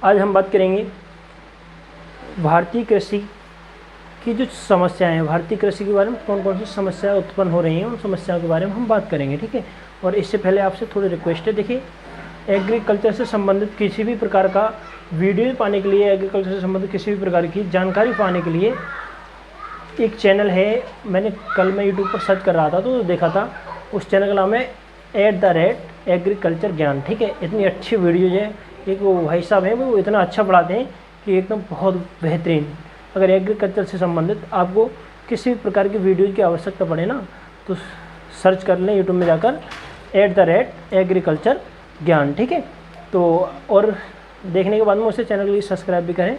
आज हम बात करेंगे भारतीय कृषि की जो समस्याएं हैं, भारतीय कृषि के बारे में कौन कौन सी समस्याएं उत्पन्न हो रही हैं, उन समस्याओं के बारे में हम बात करेंगे, ठीक है। और इससे पहले आपसे थोड़ी रिक्वेस्ट है, देखिए एग्रीकल्चर से संबंधित किसी भी प्रकार का वीडियो पाने के लिए, एग्रीकल्चर से संबंधित किसी भी प्रकार की जानकारी पाने के लिए एक चैनल है, मैंने कल मैं यूट्यूब पर सर्च कर रहा था तो देखा था, उस चैनल का नाम है @एग्रीकल्चर ज्ञान, ठीक है। इतनी अच्छी वीडियोज है, एक वो भाई साहब हैं वो इतना अच्छा पढ़ाते हैं कि एकदम बहुत बेहतरीन। अगर एग्रीकल्चर से संबंधित आपको किसी भी प्रकार की वीडियोज की आवश्यकता पड़े ना, तो सर्च कर लें यूट्यूब में जाकर @एग्रीकल्चर ज्ञान, ठीक है। तो और देखने के बाद में उसे चैनल के लिए सब्सक्राइब भी करें,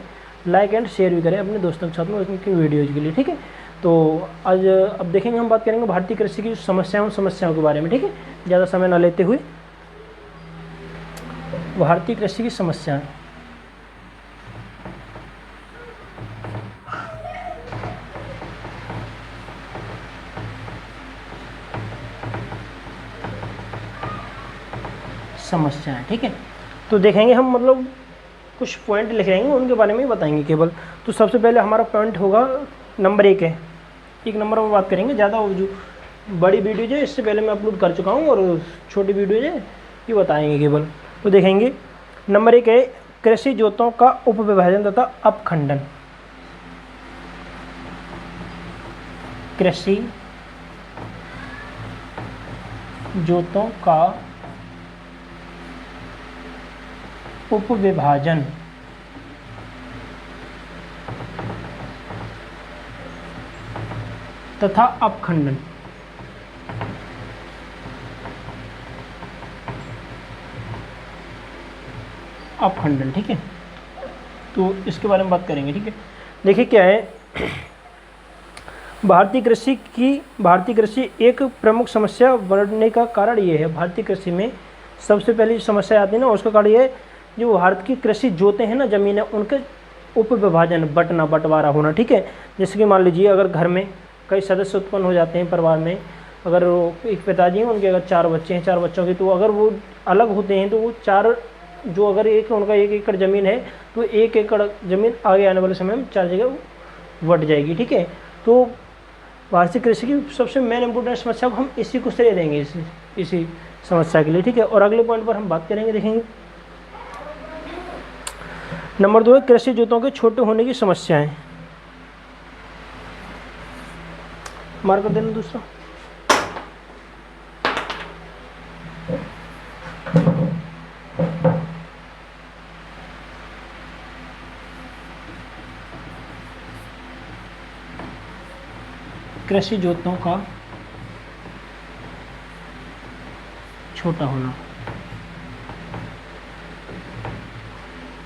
लाइक एंड शेयर भी करें अपने दोस्तों के साथ में उनकी वीडियोज़ के लिए, ठीक है। तो आज अब देखेंगे, हम बात करेंगे भारतीय कृषि की समस्याओं के बारे में, ठीक है, ज़्यादा समय न लेते हुए। भारतीय कृषि की समस्याएं, ठीक है। तो देखेंगे हम, मतलब कुछ पॉइंट लिख रहेंगे उनके बारे में ही बताएंगे केवल। तो सबसे पहले हमारा पॉइंट होगा नंबर 1 है, 1 नंबर पर बात करेंगे। ज़्यादा जो बड़ी वीडियो है इससे पहले मैं अपलोड कर चुका हूँ, और छोटी वीडियो है ये बताएंगे केवल। तो देखेंगे नंबर 1 है कृषि जोतों का उपविभाजन तथा अपखंडन। कृषि जोतों का उपविभाजन तथा अपखंडन। अपखंडन, ठीक है। तो इसके बारे में बात करेंगे, ठीक है। देखिए क्या है, भारतीय कृषि एक प्रमुख समस्या बढ़ने का कारण ये है। भारतीय कृषि में सबसे पहली जो समस्या आती है ना, उसका कारण ये है, जो भारत की कृषि जोते हैं ना, ज़मीन है, उनके उपविभाजन, बंटवारा होना, ठीक है। जैसे कि मान लीजिए अगर घर में कई सदस्य उत्पन्न हो जाते हैं परिवार में, अगर एक पिताजी हैं उनके अगर 4 बच्चे हैं, 4 बच्चों के, तो अगर वो अलग होते हैं तो वो 4 जो अगर उनका 1 एकड़ ज़मीन है तो 1 एकड़ ज़मीन आगे आने वाले समय में 4 जगह बट जाएगी, ठीक है। तो भारतीय कृषि की सबसे मेन इंपॉर्टेंट समस्या को हम इसी को श्रेय देंगे, इसी समस्या के लिए, ठीक है। और अगले पॉइंट पर हम बात करेंगे, देखेंगे नंबर 2 है कृषि जोतों के छोटे होने की समस्याएं। मार्क कर देना दूसरा। कृषि जोतों का छोटा होना।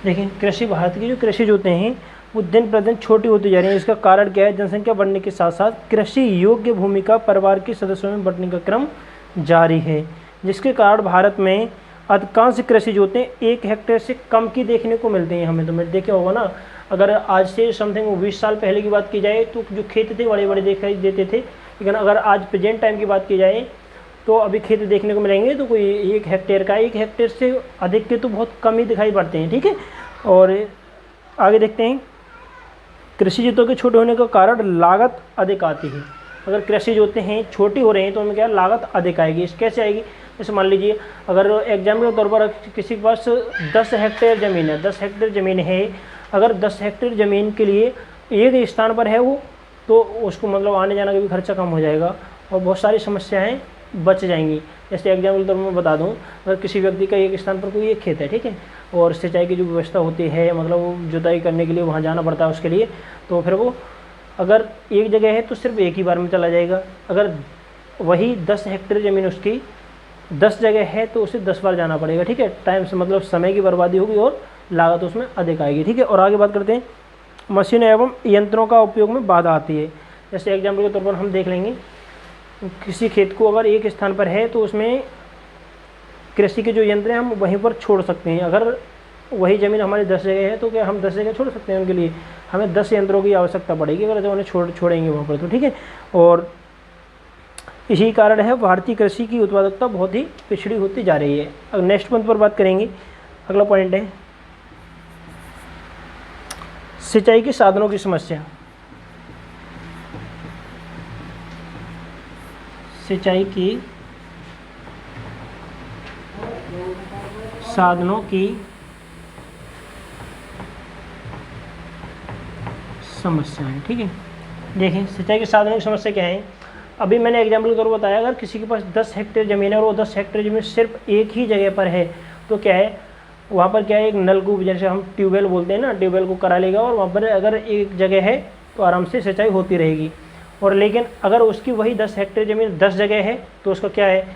देखिए भारत की जो कृषि जोतें हैं वो दिन प्रतिदिन छोटी होती जा रही हैं। इसका कारण क्या है? जनसंख्या बढ़ने के साथ साथ कृषि योग्य भूमि का परिवार के सदस्यों में बढ़ने का क्रम जारी है, जिसके कारण भारत में अधिकांश कृषि जोतें 1 हेक्टेयर से कम की देखने को मिलती हैं। हमें तो मैं देखा होगा ना, अगर आज से समथिंग 20 साल पहले की बात की जाए तो जो खेत थे बड़े बड़े दिखाई देते थे, लेकिन अगर आज प्रेजेंट टाइम की बात की जाए तो अभी खेत देखने को मिलेंगे तो कोई 1 हेक्टेयर का, 1 हेक्टेयर से अधिक के तो बहुत कम ही दिखाई पड़ते हैं, ठीक है। और आगे देखते हैं, कृषि जोतों के छोटे होने का कारण लागत अधिक आती है। अगर कृषि जोतें हैं छोटी हो रही हैं तो उनमें क्या लागत अधिक आएगी। इस कैसे आएगी? जैसे मान लीजिए अगर एग्जाम्पल के तौर पर किसी के पास 10 हेक्टेयर ज़मीन है, 10 हेक्टेयर ज़मीन है, अगर 10 हेक्टेयर ज़मीन के लिए एक स्थान पर है वो, तो उसको मतलब आने जाने का भी खर्चा कम हो जाएगा और बहुत सारी समस्याएं बच जाएंगी। जैसे एग्जाम्पल के तौर पर मैं बता दूं, अगर किसी व्यक्ति का एक स्थान पर कोई एक खेत है, ठीक है, और सिंचाई की जो व्यवस्था होती है, मतलब वो जुताई करने के लिए वहाँ जाना पड़ता है उसके लिए, तो फिर वो अगर एक जगह है तो सिर्फ एक ही बार में चला जाएगा। अगर वही 10 हेक्टेयर ज़मीन उसकी 10 जगह है तो उसे 10 बार जाना पड़ेगा, ठीक है। टाइम से मतलब समय की बर्बादी होगी और लागत उसमें अधिक आएगी, ठीक है। और आगे बात करते हैं, मशीनों एवं यंत्रों का उपयोग में बाधा आती है। जैसे एग्जाम्पल के तौर पर हम देख लेंगे, किसी खेत को अगर एक स्थान पर है तो उसमें कृषि के जो यंत्र हैं हम वहीं पर छोड़ सकते हैं। अगर वही ज़मीन हमारी 10 जगह है तो क्या हम 10 जगह छोड़ सकते हैं? उनके लिए हमें 10 यंत्रों की आवश्यकता पड़ेगी अगर जो उन्हें छोड़ेंगे वहाँ पर, तो ठीक है। और इसी कारण है भारतीय कृषि की उत्पादकता बहुत ही पिछड़ी होती जा रही है। अब नेक्स्ट पॉइंट पर बात करेंगे, अगला पॉइंट है सिंचाई के साधनों की समस्या। सिंचाई की साधनों की समस्याएं। ठीक है, देखें सिंचाई के साधनों की समस्या क्या है। अभी मैंने एग्जाम्पल के तौर पर बताया, अगर किसी के पास 10 हेक्टेयर ज़मीन है और वो 10 हेक्टेयर ज़मीन सिर्फ एक ही जगह पर है, तो क्या है वहाँ पर क्या है, एक नलकूप जैसे हम ट्यूबवेल बोलते हैं ना, ट्यूबवेल को करा लेगा और वहाँ पर अगर एक जगह है तो आराम से सिंचाई होती रहेगी। और लेकिन अगर उसकी वही 10 हेक्टेयर ज़मीन 10 जगह है तो उसका क्या है,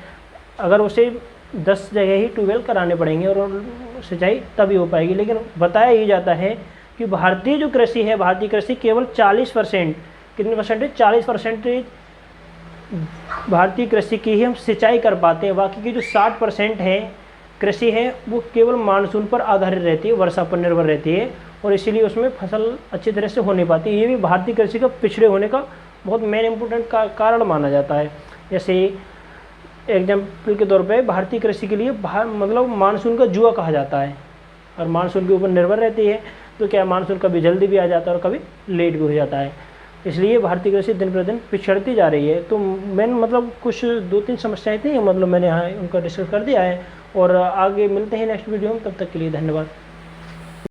अगर उसे 10 जगह ही ट्यूबवेल कराने पड़ेंगे और सिंचाई तभी हो पाएगी। लेकिन बताया ही जाता है कि भारतीय जो कृषि है, भारतीय कृषि केवल 40%, कितने परसेंटेज, 40% भारतीय कृषि की ही हम सिंचाई कर पाते हैं। बाकी की जो 60% है कृषि है वो केवल मानसून पर आधारित रहती है, वर्षा पर निर्भर रहती है, और इसीलिए उसमें फसल अच्छी तरह से हो नहीं पाती। ये भी भारतीय कृषि का पिछड़े होने का बहुत मेन इम्पोर्टेंट कारण माना जाता है। जैसे एग्जाम्पल के तौर पे भारतीय कृषि के लिए मतलब मानसून का जुआ कहा जाता है, और मानसून के ऊपर निर्भर रहती है, तो क्या मानसून कभी जल्दी भी आ जाता है और कभी लेट भी हो जाता है। इसलिए भारतीय कृषि दिन प्रतिदिन पिछड़ती जा रही है। तो मैंने मतलब कुछ 2-3 समस्याएं थी, मतलब मैंने यहाँ उनका डिस्कस कर दिया है, और आगे मिलते हैं नेक्स्ट वीडियो में। तब तक के लिए धन्यवाद।